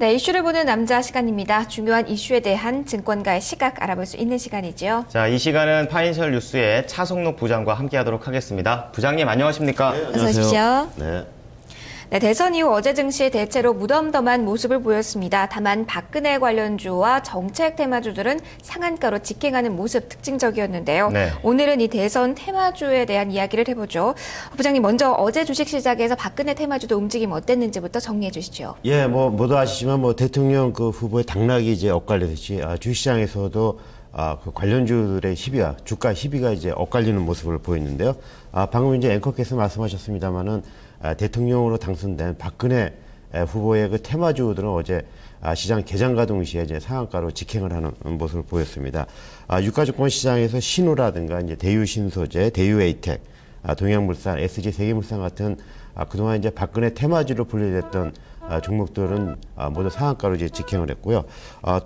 네, 이슈를 보는 남자 시간입니다. 중요한 이슈에 대한 증권가의 시각 알아볼 수 있는 시간이죠. 자, 이 시간은 파이낸셜 뉴스의 차성록 부장과 함께하도록 하겠습니다. 부장님 안녕하십니까? 네, 어서 오십시오. 네. 네, 대선 이후 어제 증시 대체로 무덤덤한 모습을 보였습니다. 다만 박근혜 관련주와 정책 테마주들은 상한가로 직행하는 모습 특징적이었는데요. 네. 오늘은 이 대선 테마주에 대한 이야기를 해보죠. 부장님 먼저 어제 주식시장에서 박근혜 테마주도 움직임 어땠는지부터 정리해 주시죠. 예, 모두 아시지만 대통령 그 후보의 당락이 이제 엇갈리듯이 주시장에서도 그 관련주들의 희비와 주가 희비가 이제 엇갈리는 모습을 보였는데요. 방금 이제 앵커께서 말씀하셨습니다만은 대통령으로 당선된 박근혜 후보의 그 테마주들은 어제 시장 개장과 동시에 이제 상한가로 직행을 하는 모습을 보였습니다. 유가증권 시장에서 신우라든가 이제 대유신소재, 대유에이텍, 동양물산, SG 세계물산 같은 그동안 이제 박근혜 테마주로 분류됐던 종목들은 모두 상한가로 이제 직행을 했고요.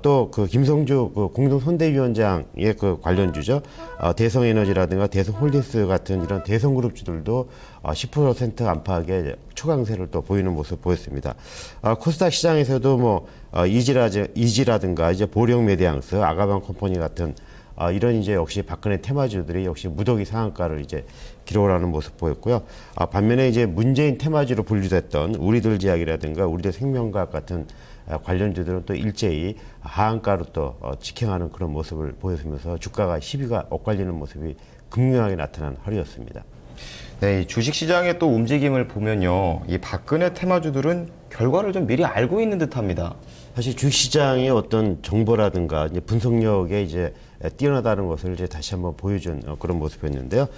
또 그 김성주 그 공동선대위원장의 그 관련주죠. 대성에너지라든가 대성홀딩스 같은 이런 대성그룹주들도 10% 안팎의 초강세를 또 보이는 모습 보였습니다. 코스닥 시장에서도 이지라든가 이제 보령메디앙스, 아가방 컴퍼니 같은 이런 이제 역시 박근혜 테마주들이 역시 무더기 상한가를 이제 기록을 하는 모습 보였고요. 반면에 이제 문재인 테마주로 분류됐던 우리들 제약이라든가 우리들 생명과학 같은 관련주들은 또 일제히 하한가로 또 직행하는 그런 모습을 보였으면서 주가가 시비가 엇갈리는 모습이 극명하게 나타난 하루였습니다. 네, 이 주식시장의 또 움직임을 보면요. 이 박근혜 테마주들은 결과를 좀 미리 알고 있는 듯합니다. 사실 주식시장의 어떤 정보라든가 이제 분석력에 이제 뛰어나다는 것을 이제 다시 한번 보여준 그런 모습이었는데요.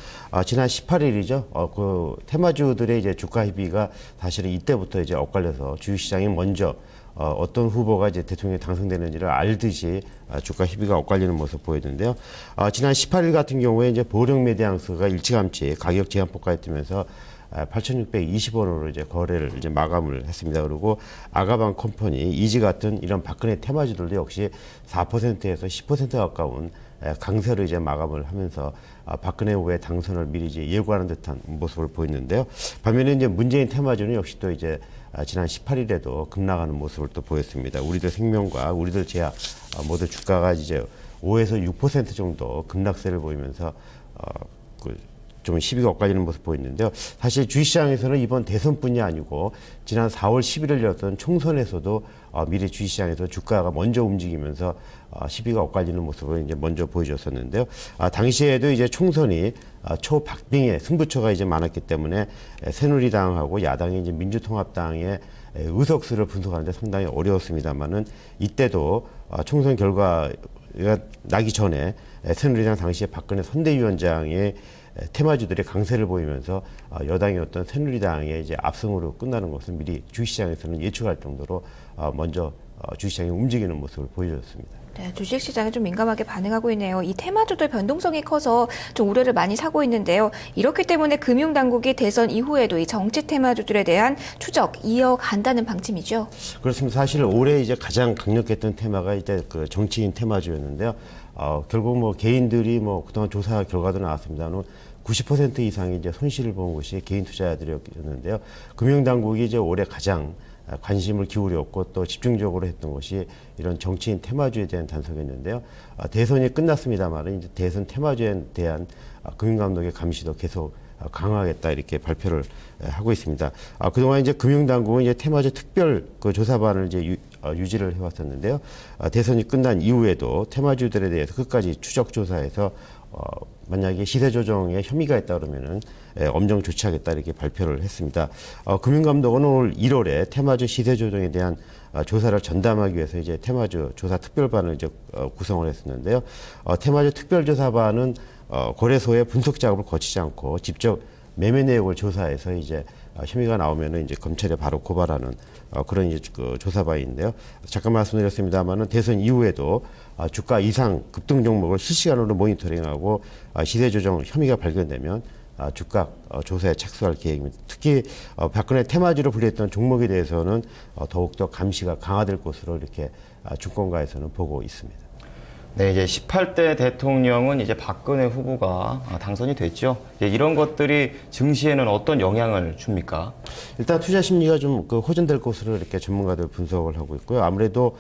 지난 18일이죠. 그 테마주들의 이제 주가 희비가 사실은 이때부터 이제 엇갈려서 주식시장이 먼저 어떤 후보가 이제 대통령에 당선되는지를 알듯이 주가 희비가 엇갈리는 모습 보였는데요. 지난 18일 같은 경우에 이제 보령메디앙스가 일찌감치 가격 제한폭까지 뜨면서 8,620원으로 이제 거래를 이제 마감을 했습니다. 그리고 아가방 컴퍼니, 이지 같은 이런 박근혜 테마주들도 역시 4%에서 10% 가까운 강세로 이제 마감을 하면서 박근혜 후보의 당선을 미리 이제 예고하는 듯한 모습을 보였는데요. 반면에 이제 문재인 테마주는 역시 또 이제 지난 18일에도 급락하는 모습을 또 보였습니다. 우리들 생명과 우리들 제약 모두 주가가 이제 5에서 6% 정도 급락세를 보이면서 좀 시비가 엇갈리는 모습 보이는데요. 사실 주식시장에서는 이번 대선뿐이 아니고 지난 4월 11일 열렸던 총선에서도 미리 주식시장에서 주가가 먼저 움직이면서 시비가 엇갈리는 모습을 이제 먼저 보여줬었는데요. 당시에도 이제 총선이 초박빙의 승부처가 이제 많았기 때문에 새누리당하고 야당의 이제 민주통합당의 의석수를 분석하는데 상당히 어려웠습니다만은 이때도 총선 결과가 나기 전에 새누리당 당시에 박근혜 선대위원장의 테마주들의 강세를 보이면서 여당의 어떤 새누리당의 이제 압승으로 끝나는 것을 미리 주식시장에서는 예측할 정도로 먼저 주식시장이 움직이는 모습을 보여줬습니다. 네, 주식시장에 좀 민감하게 반응하고 있네요. 이 테마주들 변동성이 커서 좀 우려를 많이 사고 있는데요. 이렇기 때문에 금융당국이 대선 이후에도 이 정치 테마주들에 대한 추적 이어간다는 방침이죠. 그렇습니다. 사실 올해 이제 가장 강력했던 테마가 이제 그 정치인 테마주였는데요. 결국 개인들이 그동안 조사 결과도 나왔습니다. 90% 이상이 이제 손실을 본 것이 개인 투자자들이었는데요. 금융당국이 이제 올해 가장 관심을 기울였고 또 집중적으로 했던 것이 이런 정치인 테마주에 대한 단속이었는데요. 대선이 끝났습니다만 이제 대선 테마주에 대한 금융감독의 감시도 계속 강화하겠다 이렇게 발표를 하고 있습니다. 그동안 이제 금융당국은 이제 테마주 특별 그 조사반을 이제 유지를 해왔었는데요. 대선이 끝난 이후에도 테마주들에 대해서 끝까지 추적 조사해서 만약에 시세 조정에 혐의가 있다 그러면은 엄정 조치하겠다 이렇게 발표를 했습니다. 금융감독은 올 1월에 테마주 시세 조정에 대한 조사를 전담하기 위해서 이제 테마주 조사 특별반을 이제 구성을 했었는데요. 테마주 특별조사반은 거래소의 분석 작업을 거치지 않고 직접 매매 내역을 조사해서 이제 혐의가 나오면은 이제 검찰에 바로 고발하는 그런 이제 그 조사반인데요. 잠깐 말씀드렸습니다만은 대선 이후에도 주가 이상 급등 종목을 실시간으로 모니터링하고 시세 조정 혐의가 발견되면 주가 조사에 착수할 계획입니다. 특히 박근혜 테마주로 분류했던 종목에 대해서는 더욱더 감시가 강화될 것으로 이렇게 증권가에서는 보고 있습니다. 네, 이제 18대 대통령은 이제 박근혜 후보가 당선이 됐죠. 이제 이런 것들이 증시에는 어떤 영향을 줍니까? 일단 투자 심리가 좀 호전될 것으로 이렇게 전문가들 분석을 하고 있고요. 아무래도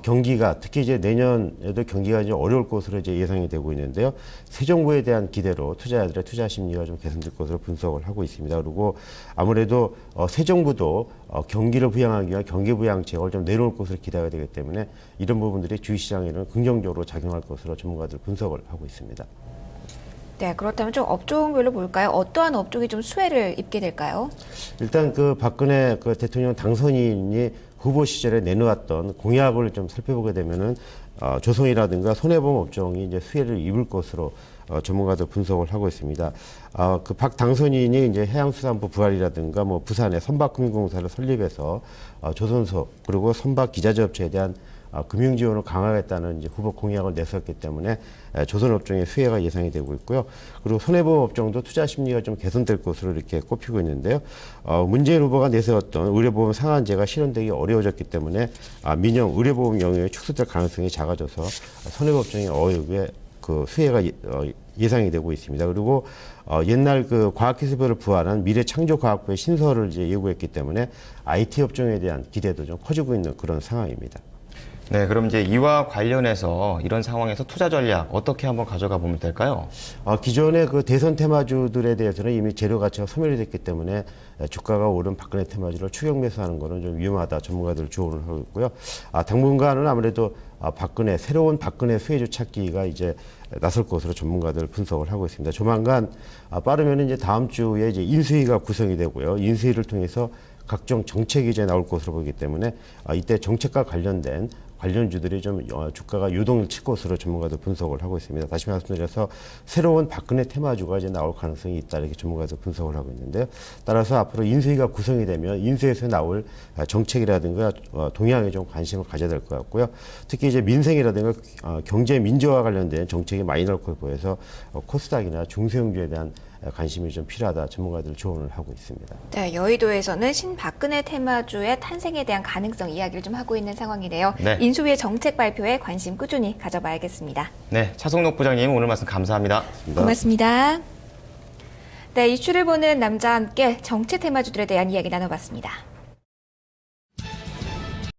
경기가 특히 이제 내년에도 경기가 이제 어려울 것으로 이제 예상이 되고 있는데요. 새 정부에 대한 기대로 투자자들의 투자 심리가 좀 개선될 것으로 분석을 하고 있습니다. 그리고 아무래도 새 정부도 경기를 부양하기 위한 경기 부양책을 좀 내놓을 것으로 기대가 되기 때문에 이런 부분들이 주식시장에는 긍정적으로 작용할 것으로 전문가들 분석을 하고 있습니다. 네, 그렇다면 좀 업종별로 볼까요? 어떠한 업종이 좀 수혜를 입게 될까요? 일단 박근혜 대통령 당선인이 후보 시절에 내놓았던 공약을 좀 살펴보게 되면은 조선이라든가 손해보험 업종이 이제 수혜를 입을 것으로 전문가들 분석을 하고 있습니다. 박 당선인이 이제 해양수산부 부활이라든가 뭐 부산에 선박금융공사를 설립해서 조선소 그리고 선박 기자재업체에 대한 금융 지원을 강화하겠다는 이제 후보 공약을 냈었기 때문에 조선업종의 수혜가 예상이 되고 있고요. 그리고 손해보험 업종도 투자 심리가 좀 개선될 것으로 이렇게 꼽히고 있는데요. 문재인 후보가 내세웠던 의료보험 상한제가 실현되기 어려워졌기 때문에 민영 의료보험 영역이 축소될 가능성이 작아져서 손해보험업종의 어육에 수혜가 예상이 되고 있습니다. 그리고 옛날 과학기술부를 부활한 미래창조과학부의 신설을 이제 예고했기 때문에 IT 업종에 대한 기대도 좀 커지고 있는 그런 상황입니다. 네, 그럼 이제 이와 관련해서 이런 상황에서 투자 전략 어떻게 한번 가져가 보면 될까요? 기존의 대선 테마주들에 대해서는 이미 재료 가치가 소멸이 됐기 때문에 주가가 오른 박근혜 테마주를 추격 매수하는 것은 좀 위험하다 전문가들 조언을 하고 있고요. 당분간은 아무래도 새로운 박근혜 수혜주 찾기가 이제 나설 것으로 전문가들 분석을 하고 있습니다. 조만간 빠르면 이제 다음 주에 이제 인수위가 구성이 되고요. 인수위를 통해서 각종 정책이 이제 나올 것으로 보기 때문에 이때 정책과 관련된 관련주들이 좀 주가가 요동을 칠 것으로 전문가들 분석을 하고 있습니다. 다시 말씀드려서 새로운 박근혜 테마주가 이제 나올 가능성이 있다 이렇게 전문가들 분석을 하고 있는데요. 따라서 앞으로 인수위가 구성이 되면 인수위에서 나올 정책이라든가 동향에 좀 관심을 가져야 될 것 같고요. 특히 이제 민생이라든가 경제 민주화 관련된 정책이 많이 나올 것으로 보여서 코스닥이나 중소형주에 대한 관심이 좀 필요하다 전문가들 조언을 하고 있습니다. 네, 여의도에서는 신박근혜 테마주의 탄생에 대한 가능성 이야기를 좀 하고 있는 상황이네요. 네. 인수위의 정책 발표에 관심 꾸준히 가져봐야겠습니다. 네, 차성록 부장님 오늘 말씀 감사합니다. 고맙습니다. 네, 이슈를 보는 남자와 함께 정치 테마주들에 대한 이야기 나눠봤습니다.